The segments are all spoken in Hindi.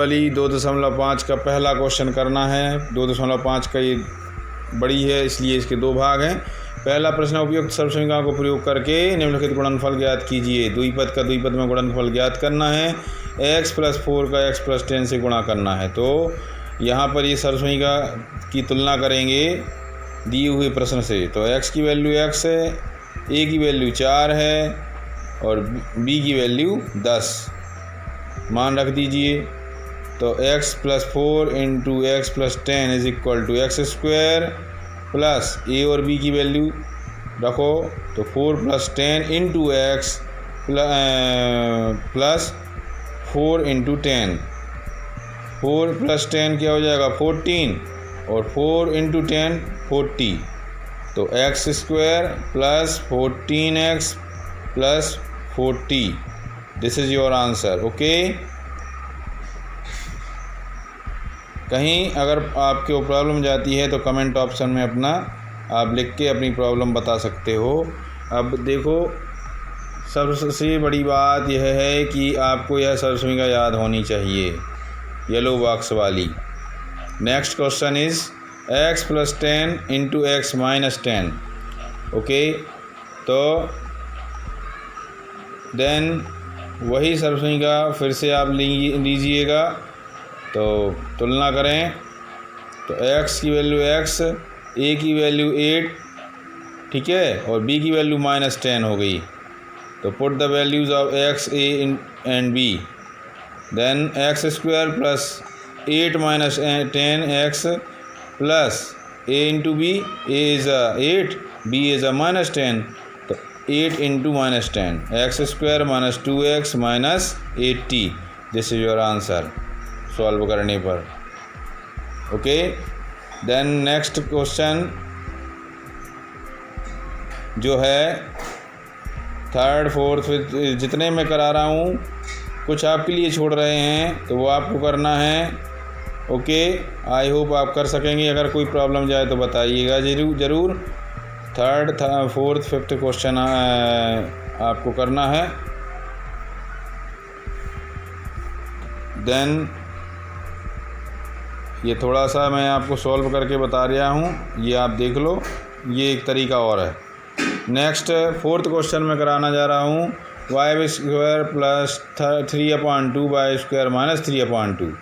वाली 2.5 का पहला क्वेश्चन करना है। 2.5 का ये बड़ी है इसलिए इसके दो भाग हैं। पहला प्रश्न, उपयुक्त सर्वसमीकरण को प्रयोग करके निम्नलिखित गुणनफल ज्ञात कीजिए। द्विपद का द्विपद में गुणनफल ज्ञात करना है। x+4 का x+10 से गुणा करना है। तो यहाँ पर ये सर्वसमीकरण की तुलना करेंगे दिए हुए प्रश्न से। तो x की वैल्यू x है, a की वैल्यू 4 है और b की वैल्यू 10 मान रख दीजिए। तो x+4 into x+10 is equal to x² plus a और b की वैल्यू रखो तो 4 + 10 इंटू x प्लस 4 इंटू 10। 4 + 10 क्या हो जाएगा 14 और 4 इंटू 10 40। तो x² plus 14x plus 40 this is your answer. Okay, कहीं अगर आपके प्रॉब्लम जाती है तो कमेंट ऑप्शन में अपना आप लिख के अपनी प्रॉब्लम बता सकते हो। अब देखो, सबसे बड़ी बात यह है कि आपको यह सर्वसमीकरण याद होनी चाहिए, येलो बॉक्स वाली। Next question is x+10 into x-10। Okay, तो देन वही सर्वसमीकरण फिर से आप लीजिएगा। तो तुलना करें तो x की वैल्यू x, a की वैल्यू 8, ठीक है, और b की वैल्यू -10 हो गई। तो put the values of x, a and b। Then x² plus 8 - 10x plus a into b, a is 8, b is -10। तो 8 into -10 x² - 2x - 80 this is your answer solve करने पर। ओके, देन नेक्स्ट क्वेश्चन जो है थर्ड फोर्थ जितने मैं करा रहा हूँ कुछ आपके लिए छोड़ रहे हैं तो वो आपको करना है। ओके, आई होप आप कर सकेंगे। अगर कोई प्रॉब्लम जाए तो बताइएगा ज़रूर। थर्ड, फोर्थ, फिफ्थ क्वेश्चन आपको करना है। देन ये थोड़ा सा मैं आपको सॉल्व करके बता रहा हूँ, ये आप देख लो, ये एक तरीका और है। नेक्स्ट फोर्थ क्वेश्चन में कराना जा रहा हूँ y² प्लस 3/2 y² - 3/2।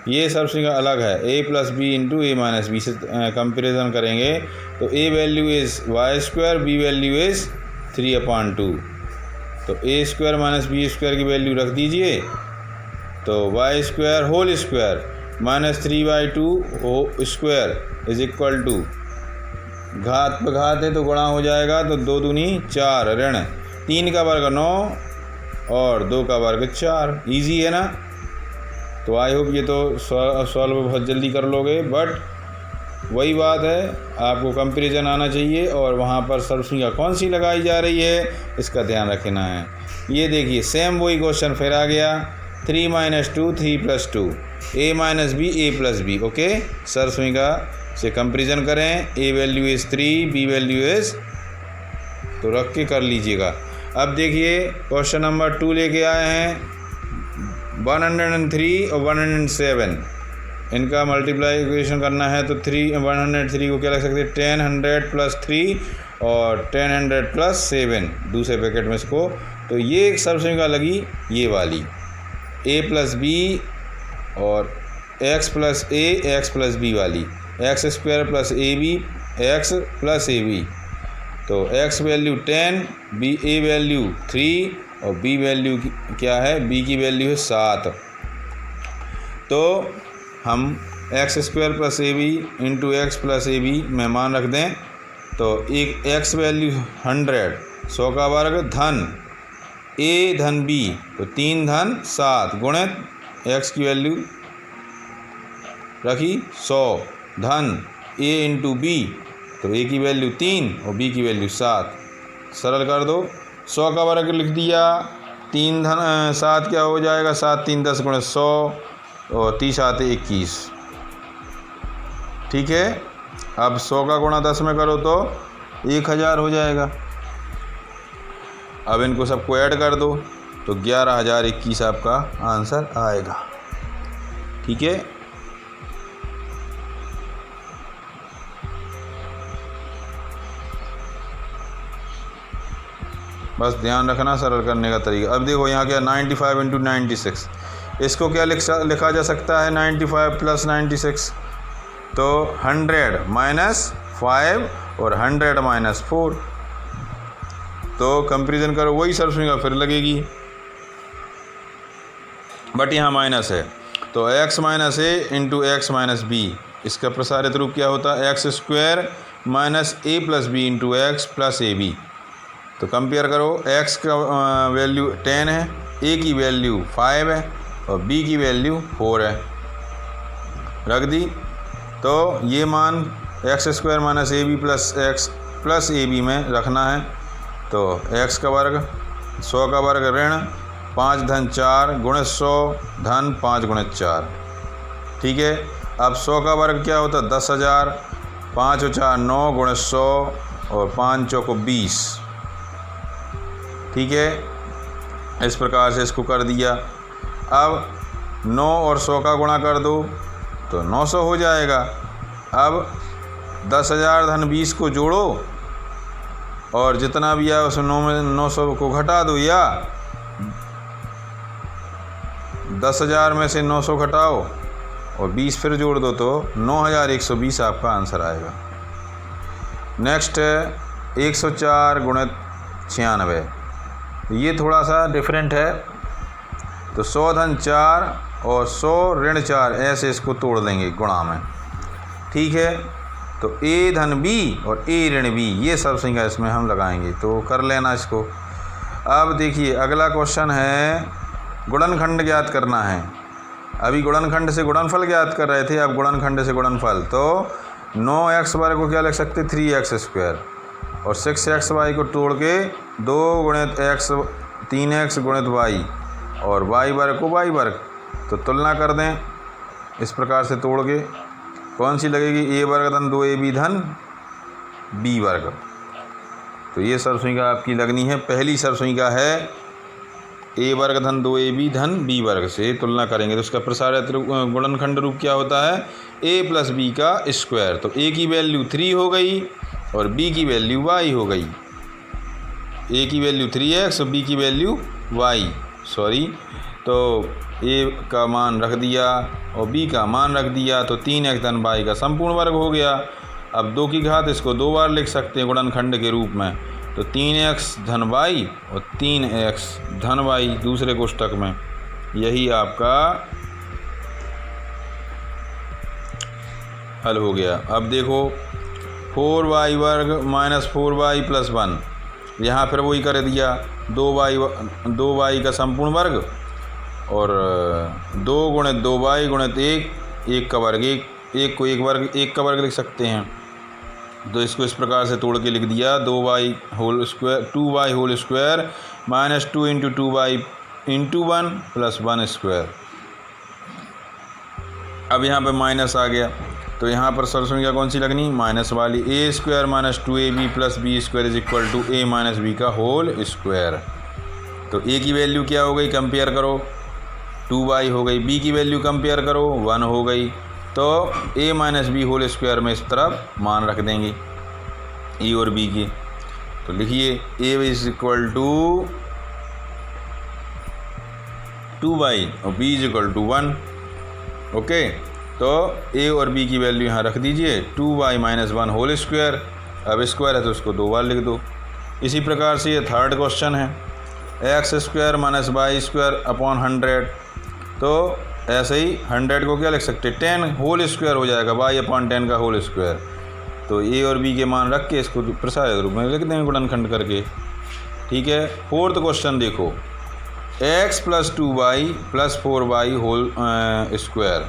ये सर्वसमीकरण अलग है, a + b into a - b से कंपेरिजन करेंगे। तो a value is y², b value is 3/2। तो a² - b² की वैल्यू रख दीजिए। तो y² whole square -3/2 is equal to, घात पे घात है तो गुणा हो जाएगा। तो 2 दूनी 4 ऋण 3 का वर्ग 9 और 2 का वर्ग 4। इजी है ना। तो आई होप ये तो सॉल्व बहुत जल्दी कर लोगे। बट वही बात है, आपको कंपैरिजन आना चाहिए और वहाँ पर सर्वसमीकरण कौन सी लगाई जा रही है इसका ध्यान रखना है। ये देखिए सेम वही क्वेश्चन फिर आ गया। 3 - 2 3 + 2 a - b a + b। Okay, सर्वसमीकरण से कंपैरिजन करें। a value is 3, b value is, तो रख के कर लीजिएगा। अब देखिए क्वेश्चन नंबर 2 लेके आए हैं। 103 और 107 इनका मल्टीप्लिकेशन करना है। तो 103 को क्या लिख सकते हैं 10 100 + 3 और 10 100 + 7 दूसरे पैकेट में इसको। तो ये एक सर्वसमीकरण लगी ये वाली, a + b और x + a x + b वाली, x² + ab x + ab। तो x वैल्यू 10, a वैल्यू 3 और b वैल्यू क्या है, b की वैल्यू है 7। तो हम x square plus A B into x plus A B में मान रख दें तो एक एक्स वैल्यू 100 100 का वर्ग धन ए धन बी तो 3 धन 7 गुणित एक्स की वैल्यू रखी 100 धन ए इंटू बी तो ए की वैल्यू 3 और बी की वैल्यू 7। सरल कर दो 100 का वर्ग लिख दिया 3 धन 7 क्या हो जाएगा 7 3 10 गुणित 100 और 30 आते 21। ठीक है, अब 100 का गुणा 10 में करो तो 1000 हो जाएगा। अब इनको सबको ऐड कर दो तो 11021 आपका आंसर आएगा। ठीक है, बस ध्यान रखना सरल करने का तरीका। अब देखो यहाँ क्या 95 इंटू 96, इसको क्या लिखा जा सकता है 95 प्लस 96 तो 100 माइनस 5 और 100 माइनस 4 तो कंपैरिजन करो वही सरसों फिर लगेगी, बट यहाँ माइनस है तो x minus A into x minus B, इसका प्रसारित रूप क्या होता है x square minus A plus B into x plus A B. तो कंपेयर करो x का वैल्यू 10 है, a की वैल्यू 5 है और b की वैल्यू 4 है, रख दी तो ये मान x square minus A B plus x plus A B में रखना है तो x का वर्ग 100 का वर्ग ऋण 5 धन 4 गुणित 100 धन 5 गुणित 4। ठीक है, अब 100 का वर्ग क्या होता है 10,000 5 और 4 9 गुणित 100 और 5 चौको 20। ठीक है, इस प्रकार से इसको कर दिया। अब 9 और 100 का गुणा कर दो तो 900 हो जाएगा। अब 10,000 धन 20 को जोड़ो और जितना भी है उस 9 में 900 को घटा दो या 10,000 में से 900 घटाओ और 20 फिर जोड़ दो तो 9,120 आपका आंसर आएगा। नेक्स्ट है 104 गुणित 96, ये थोड़ा सा डिफरेंट है तो 100 धन 4 और 100 ऋण 4 ऐसे इसको तोड़ देंगे गुणा में। ठीक है, तो a धन b और a ऋण b ये सब संख्या इसमें हम लगाएंगे तो कर लेना इसको। अब देखिए अगला क्वेश्चन है गुणनखंड ज्ञात करना है। अभी गुणनखंड से गुणनफल ज्ञात कर रहे थे, अब गुणनखंड से गुणनफल तो 9x वर्ग को क्या लिख सकते 3x स्क्वायर और 6xy को तोड़ के 2 गुणित x 3x गुणित y और y वर्ग को y वर्ग तो तुलना कर दें इस प्रकार से तोड़ के कौन सी लगेगी a वर्ग धन 2ab धन b वर्ग। तो ये सरसोईका आपकी लगनी है। पहली सरसोईका है a वर्ग धन 2ab धन b वर्ग से तुलना करेंगे तो उसका प्रसारित गुणनखंड रूप क्या होता है a प्लस b का स्क्वायर। तो a की वैल्यू 3 हो गई और b की वैल्यू y हो गई। a की वैल्यू 3x और b की वैल्यू y तो a का मान रख दिया और b का मान रख दिया तो 3x धन y का संपूर्ण वर्ग हो गया। अब 2 की घात इसको 2 बार लिख सकते हैं गुणनखंड के रूप में तो 3x धन y और 3x धन y दूसरे कोष्ठक में। यही आपका हल हो गया। अब देखो 4y वर्ग माइनस 4y प्लस 1, यहाँ फिर वही कर दिया 2y का संपूर्ण वर्ग और 2 गुणित 2y गुणित 1 का वर्ग 1 को 1 का वर्ग लिख सकते हैं तो इसको इस प्रकार से तोड़ के लिख दिया 2y whole square minus 2 into 2y into 1 plus 1 square. अब यहाँ पे माइनस आ गया तो यहाँ पर सरसोईका कौन सी लगनी माइनस वाली a square minus 2ab plus b square is equal to a minus b का होल स्क्वायर। तो a की वैल्यू क्या हो गई कंपेयर करो 2y हो गई, b की वैल्यू कंपेयर करो 1 हो गई तो a minus B whole square में इस तरफ मान रख देंगे e और b की। तो लिखिए a is equal to 2y और b is equal to 1। Okay, तो a और b की वैल्यू यहाँ रख दीजिए 2y माइनस 1 होल स्क्वायर। अब स्क्वायर है तो उसको 2 बार लिख दो। इसी प्रकार से ये थर्ड क्वेश्चन है x square minus y square upon 100 तो ऐसे ही 100 को क्या लिख सकते हैं 10 होल स्क्वायर हो जाएगा y/10 का होल स्क्वायर। तो ए और बी के मान रख के इसको प्रसारित रूप में लिख देंगे गुणनखंड करके। ठीक है। फोर्थ क्वेश्चन देखो, x + 2y + 4y whole square.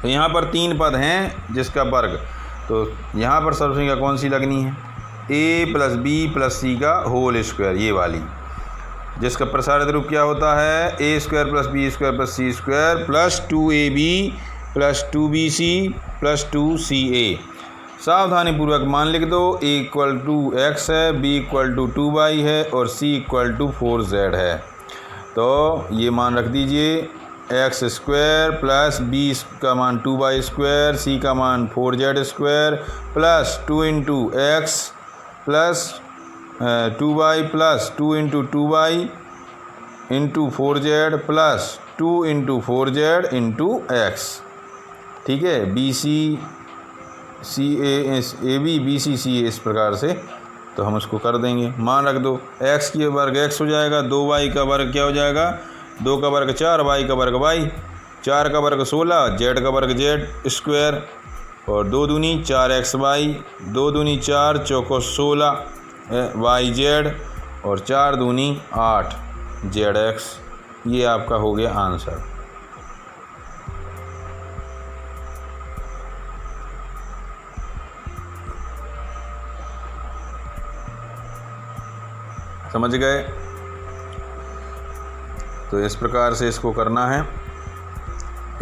तो यहाँ पर 3 पद हैं जिसका वर्ग, तो यहाँ पर सर्वसंख्या कौन सी लगनी है, a + b + c का होल स्क्वायर, ये वाली, जिसका प्रसारित रूप क्या होता है a² + b² + c² + 2ab + 2bc + 2ca। सावधानी पूर्वक मान लिख दो, a = x है, b = 2y है और c = 4z है। तो ये मान रख दीजिए, x² + b का मान 2y², c का मान 4z² + 2 × x + 2y + 2 × 2y × 4z + 2 × 4z × x। ठीक है। BC इस प्रकार से तो हम उसको कर देंगे, मान रख दो, x की वर्ग x हो जाएगा, 2y का वर्ग क्या हो जाएगा, 2 का वर्ग 4, y का वर्ग y, 4 का वर्ग 16, z का वर्ग z² और 2 दूनी 4xy, 2 दूनी 4, चौको 16 yz और 4 दूनी 8 zx। ये आपका हो गया आंसर। समझ गए? तो इस प्रकार से इसको करना है।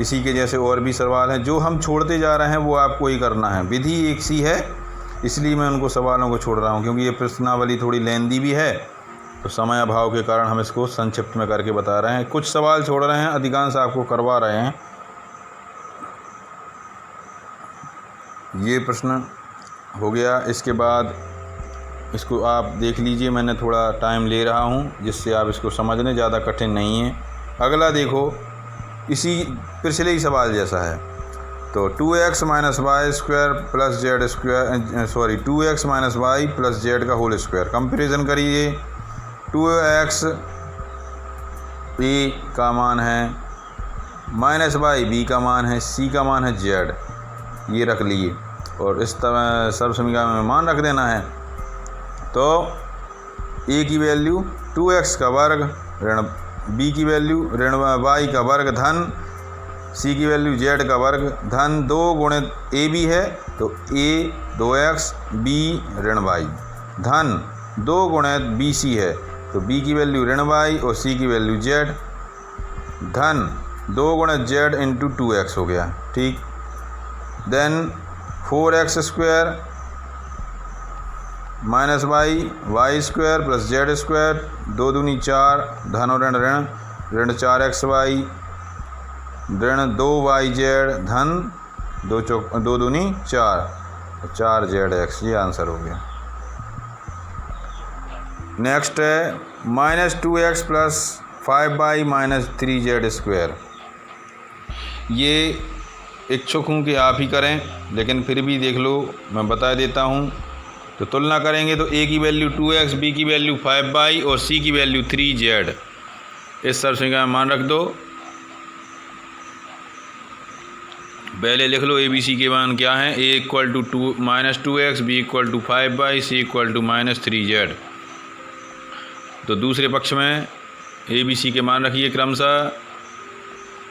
इसी के जैसे और भी सवाल हैं जो हम छोड़ते जा रहे हैं, वो आपको ही करना है। विधि एक सी है, इसलिए मैं उनको सवालों को छोड़ रहा हूँ, क्योंकि ये प्रश्नावली थोड़ी लेंदी भी है, तो समय अभाव के कारण हम इसको संक्षिप्त में करके बता रहे हैं। कुछ सवाल छोड़ रहे हैं, अधिकांश आपको करवा रहे हैं। ये प्रश्न हो गया। इसके बाद इसको आप देख लीजिए, मैंने थोड़ा टाइम ले रहा हूँ जिससे आप इसको समझ लें, ज़्यादा कठिन नहीं है। अगला देखो, इसी पिछले ही सवाल जैसा है। तो 2x - y² + z² 2x - y + z का होल स्क्वायर। कंपेरिजन करिए, 2x a का मान है, -y b का मान है, c का मान है z, ये रख लिए और इस तरह सर्वसमीकरण में मान रख देना है। तो a की वैल्यू 2x का वर्ग ऋण b की वैल्यू ऋण y का वर्ग धन c की वैल्यू z का वर्ग धन 2 × ab है, तो a 2x b ऋण y धन 2 × bc है, तो b की वैल्यू ऋण y और c की वैल्यू z धन 2 × z × 2x हो गया। ठीक। Then 4x² - y y² + z², 2 दूनी 4, धन और ऋण 4xy ऋण 2yz धन 2 दूनी 4 4zx। ये आंसर हो गया। नेक्स्ट है -2x + 5y - 3z²। ये इच्छुक हूँ कि आप ही करें, लेकिन फिर भी देख लो, मैं बता देता हूँ। तो तुलना करेंगे तो a की वैल्यू 2x, b की वैल्यू 5y और c की वैल्यू 3z। इस सर्वसंख्या में मान रख दो। पहले लिख लो ABC के मान क्या हैं। a = -2x, b = 5y, c = -3z। तो दूसरे पक्ष में ABC के मान रखिए क्रमशः।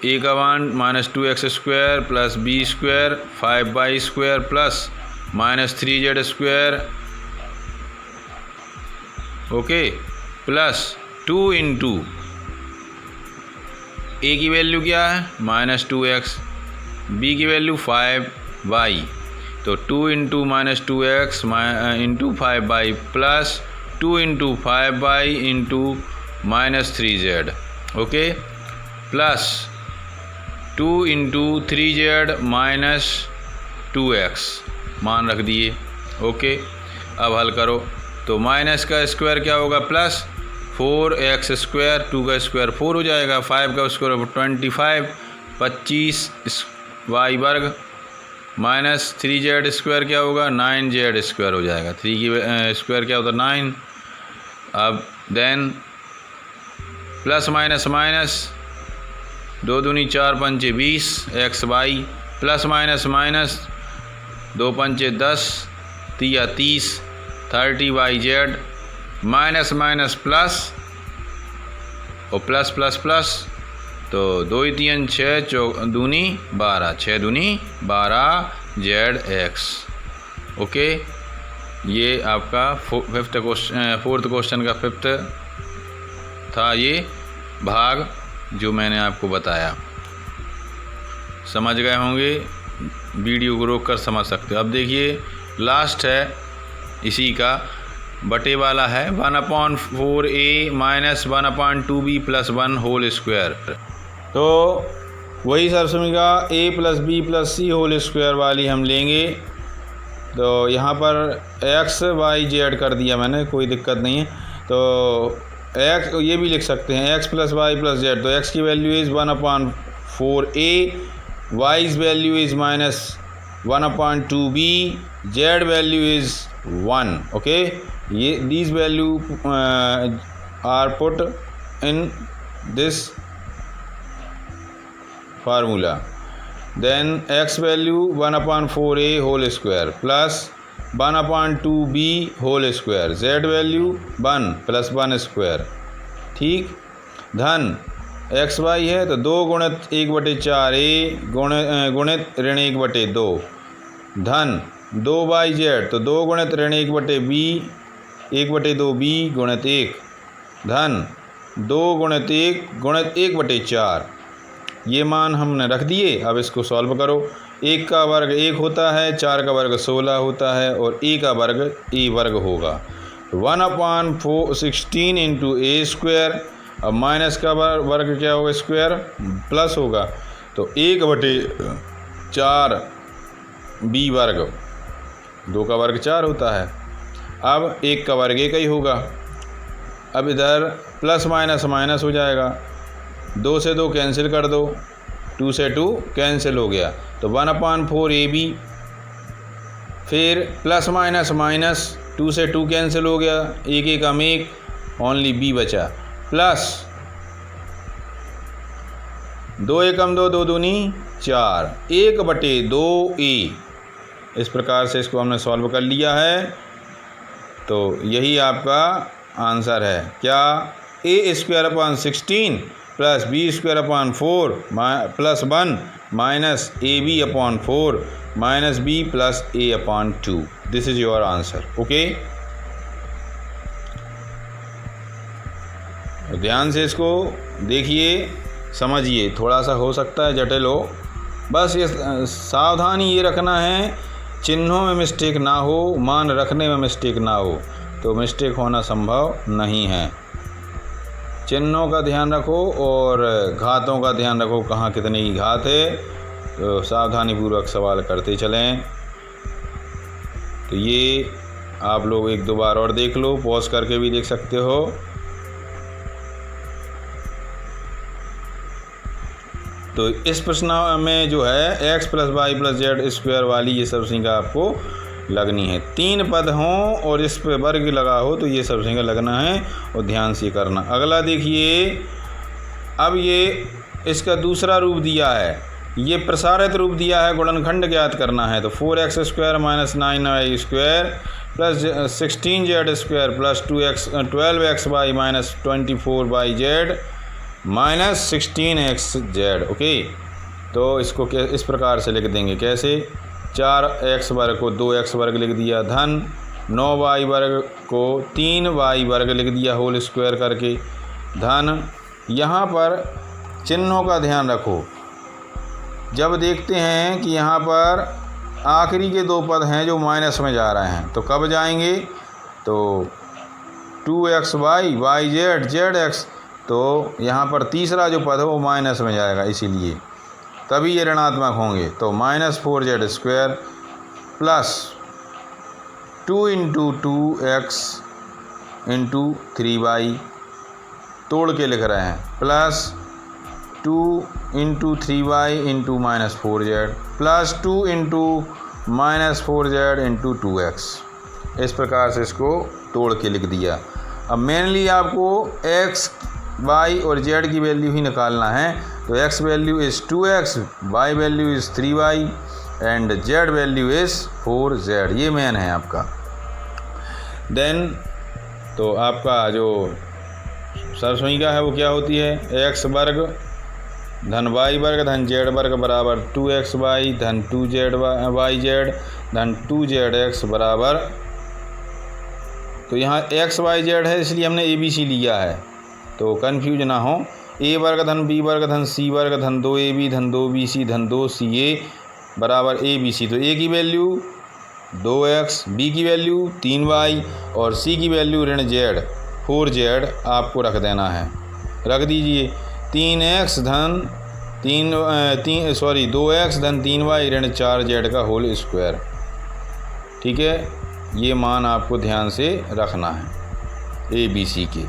a का मान -2x² + b² 5y² plus -3z², okay, plus 2 × a की वैल्यू क्या है -2x, b की वैल्यू 5y, तो 2 × -2x × 5y plus 2 × 5y × -3z, okay, plus 2 × 3z - 2x मान रख दिए। ओके। अब हल करो तो माइनस का स्क्वायर क्या होगा प्लस 4x², 2 का स्क्वायर 4 हो जाएगा, 5 का स्क्वायर 25, 25 y वर्ग माइनस 3z² क्या होगा 9z² हो जाएगा। 3 की स्क्वायर क्या होता है 9। अब देन प्लस माइनस माइनस 2 दूनी 4 पंचे 20 x y plus minus minus 2 पंचे 10 तिया 30 30 y z minus minus plus और प्लस प्लस प्लस तो 2 3 6 दूनी 12 6 दूनी 12 जेड एक्स। ओके, ये आपका फोर्थ क्वेश्चन का फिफ्थ था ये भाग जो मैंने आपको बताया। समझ गए होंगे, वीडियो को रोक कर समझ सकते हो। अब देखिए लास्ट है इसी का बटे वाला है 1/4a minus 1/2b plus 1 whole square. तो वही सरसमिका a plus B plus C whole square वाली हम लेंगे। तो यहाँ पर एक्स वाई जेड कर दिया मैंने, कोई दिक्कत नहीं है। तो एक्स ये भी लिख सकते हैं X plus Y plus Z. तो एक्स की value is 1/4a, Y's value is minus 1/2b, Z value is 1। Okay, ये these value are put in this formula. Then X value 1/4a whole square plus 1/2b whole square, Z value 1 plus 1 square. ठीक, धन एक्स वाई है तो 2 गुणित 1/4a गुणित ऋण 1/2, धन 2 बाई जेड तो 2 गुणित ऋण 1/b 1/2b गुणित 1, धन 2 गुणित 1 गुणित 1/4। ये मान हमने रख दिए। अब इसको सॉल्व करो। 1 का वर्ग 1 होता है, 4 का वर्ग 16 होता है और a का वर्ग a वर्ग होगा। 1/16 इंटू ए स्क्वायर। अब माइनस का वर्ग क्या होगा, स्क्वायर प्लस होगा तो 1/4 b वर्ग, 2 का वर्ग 4 होता है। अब 1 का वर्ग 1 ही होगा। अब इधर प्लस माइनस माइनस हो जाएगा, 2 से 2 कैंसिल कर दो, 2 से 2 कैंसिल हो गया तो 1/4ab, फिर प्लस माइनस माइनस 2 से 2 कैंसिल हो गया, 1 एकम 1, ओनली b बचा, प्लस 2 एकम 2, 2 दूनी 4, 1/2a। इस प्रकार से इसको हमने सॉल्व कर लिया है। तो यही आपका आंसर है। क्या, a² plus b² plus 1 minus ab/4 minus b plus a/2। This is your answer. Okay, ध्यान से इसको देखिए, समझिए। थोड़ा सा हो सकता है जटिल हो, बस ये सावधानी ये रखना है चिन्हों में मिस्टेक ना हो, मान रखने में मिस्टेक ना हो, तो मिस्टेक होना संभव नहीं है। चिन्हों का ध्यान रखो और घातों का ध्यान रखो, कहाँ कितने की घात है, तो सावधानी पूर्वक सवाल करते चलें। तो ये आप लोग 1-2 बार और देख लो, पॉज करके भी देख सकते हो। तो इस प्रश्न में जो है x plus Y plus z square वाली ये सब संख्या आपको लगनी है। 3 पद हों और इस पे वर्ग लगा हो तो ये सब संख्या लगना है और ध्यान से करना। अगला देखिए, अब ये इसका दूसरा रूप दिया है, ये प्रसारित रूप दिया है, गुणनखंड ज्ञात करना है। तो 4x² minus 9y² plus 16z² plus 12xy minus 24y minus 16xz। Okay, तो इसको इस प्रकार से लिख देंगे, कैसे, 4x वर्ग को 2x वर्ग लिख दिया, धन 9y वर्ग को 3y वर्ग लिख दिया होल स्क्वायर करके, धन यहाँ पर चिन्हों का ध्यान रखो। जब देखते हैं कि यहाँ पर आखिरी के 2 पद हैं जो माइनस में जा रहे हैं, तो कब जाएंगे, तो 2xy yz zx, तो यहाँ पर तीसरा जो पद है वो माइनस में जाएगा, इसीलिए तभी ये ऋणात्मक होंगे। तो -4z² plus 2 into 2x into 3y तोड़ के लिख रहे हैं, plus 2 into 3y into -4z plus 2 into -4z into 2x। इस प्रकार से इसको तोड़ के लिख दिया। अब मेनली आपको x वाई और जेड की वैल्यू ही निकालना है। तो x value is 2x, y value is 3y and z value is 4z। ये मेन है आपका। देन तो आपका जो सरसोईका है वो क्या होती है, एक्स वर्ग धन वाई वर्ग धन जेड वर्ग बराबर 2xy धन 2zy धन 2zx बराबर, तो यहाँ xy z है इसलिए हमने ABC लिया है, तो कन्फ्यूज ना हो। a वर्ग धन b वर्ग धन c वर्ग धन 2ab धन 2bc धन 2ca बराबर ABC। तो a की वैल्यू 2x, b की वैल्यू 3y और c की वैल्यू ऋण z 4z आपको रख देना है। रख दीजिए 2x धन 3y ऋण 4z का होल स्क्वायर। ठीक है, ये मान आपको ध्यान से रखना है ABC के।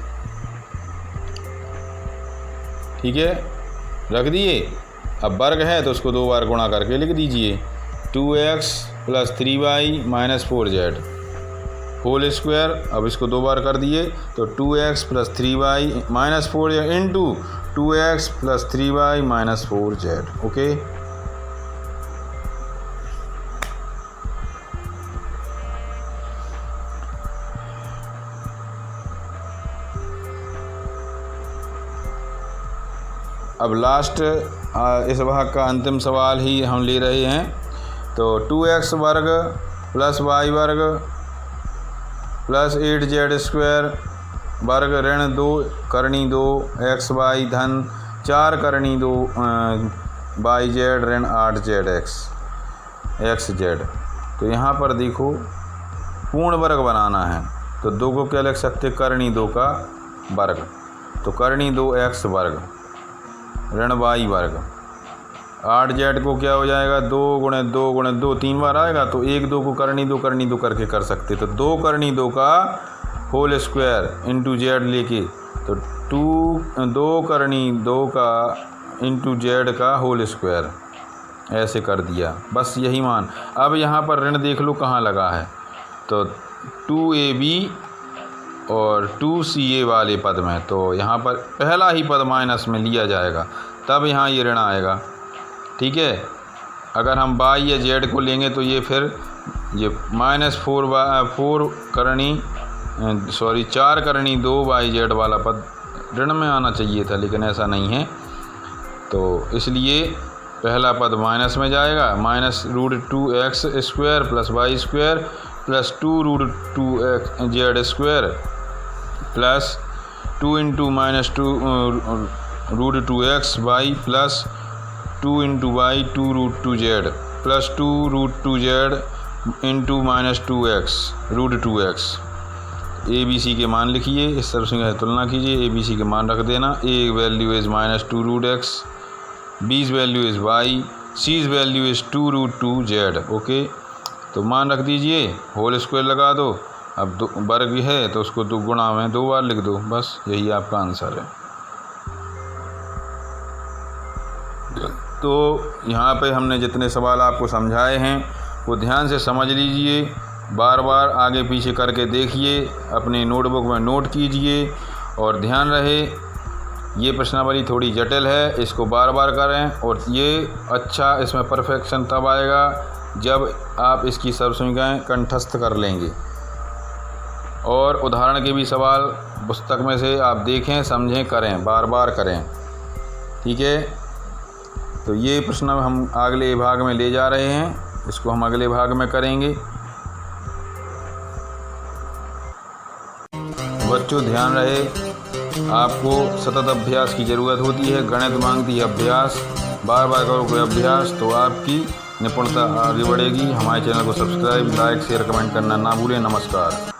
ठीक है, रख दिए। अब वर्ग है तो उसको 2 बार गुणा करके लिख दीजिए 2x + 3y - 4z whole square. अब इसको 2 बार कर दिए तो 2x + 3y - 4z into 2x + 3y - 4z। Okay, अब लास्ट इस भाग का अंतिम सवाल ही हम ले रहे हैं। तो 2x वर्ग + y वर्ग + 8z² वर्ग ऋण 2 करनी 2 xy धन 4 करनी 2 yz ऋण 8zx xz। तो यहाँ पर देखो पूर्ण वर्ग बनाना है तो 2 को क्या लिख सकते, करनी 2 का वर्ग, तो करनी 2x वर्ग ऋण y वर्ग। 8z को क्या हो जाएगा, 2 × 2 × 2 3 बार आएगा तो 1 2 को करनी 2 करके कर सकते, तो 2 करनी 2 का होल स्क्वायर इंटू जेड लेके, तो 2 करनी 2 का इंटू जेड का होल स्क्वायर ऐसे कर दिया। बस यही मान। अब यहाँ पर ऋण देख लो कहाँ लगा है, तो 2ab और 2ca वाले पद में, तो यहाँ पर पहला ही पद माइनस में लिया जाएगा तब यहाँ ये ऋण आएगा। ठीक है, अगर हम y या z को लेंगे तो ये फिर ये -4 करनी 2 yz वाला पद ऋण में आना चाहिए था, लेकिन ऐसा नहीं है, तो इसलिए पहला पद माइनस में जाएगा। -√2x² + y² + 2√2z² plus 2 × -2√2xy plus 2 × y 2√2z plus 2√2z into -2x√2x। ABC के मान लिखिए, इस तरफ से तुलना कीजिए, ABC के मान रख देना। A value is -2√x, B's value is y, C's value is 2√2z। Okay, तो मान रख दीजिए, होल स्क्वायर लगा दो। अब वर्ग है तो उसको 2 गुणा में 2 बार लिख दो, बस यही आपका आंसर है। तो यहाँ पे हमने जितने सवाल आपको समझाए हैं वो ध्यान से समझ लीजिए, बार बार आगे पीछे करके देखिए, अपनी नोटबुक में नोट कीजिए और ध्यान रहे ये प्रश्नावली थोड़ी जटिल है, इसको बार बार करें और ये अच्छा इसमें परफेक्शन तब आएगा जब आप इसकी सर्वसंज्ञाएँ कंठस्थ कर लेंगे। और उदाहरण के भी सवाल पुस्तक में से आप देखें, समझें, करें, बार बार करें। ठीक है, तो ये प्रश्न हम अगले भाग में ले जा रहे हैं, इसको हम अगले भाग में करेंगे। बच्चों ध्यान रहे, आपको सतत अभ्यास की ज़रूरत होती है, गणित मांगती है अभ्यास। बार बार करोगे अभ्यास तो आपकी निपुणता आगे बढ़ेगी। हमारे चैनल को सब्सक्राइब, लाइक, शेयर, कमेंट करना ना भूलें। नमस्कार।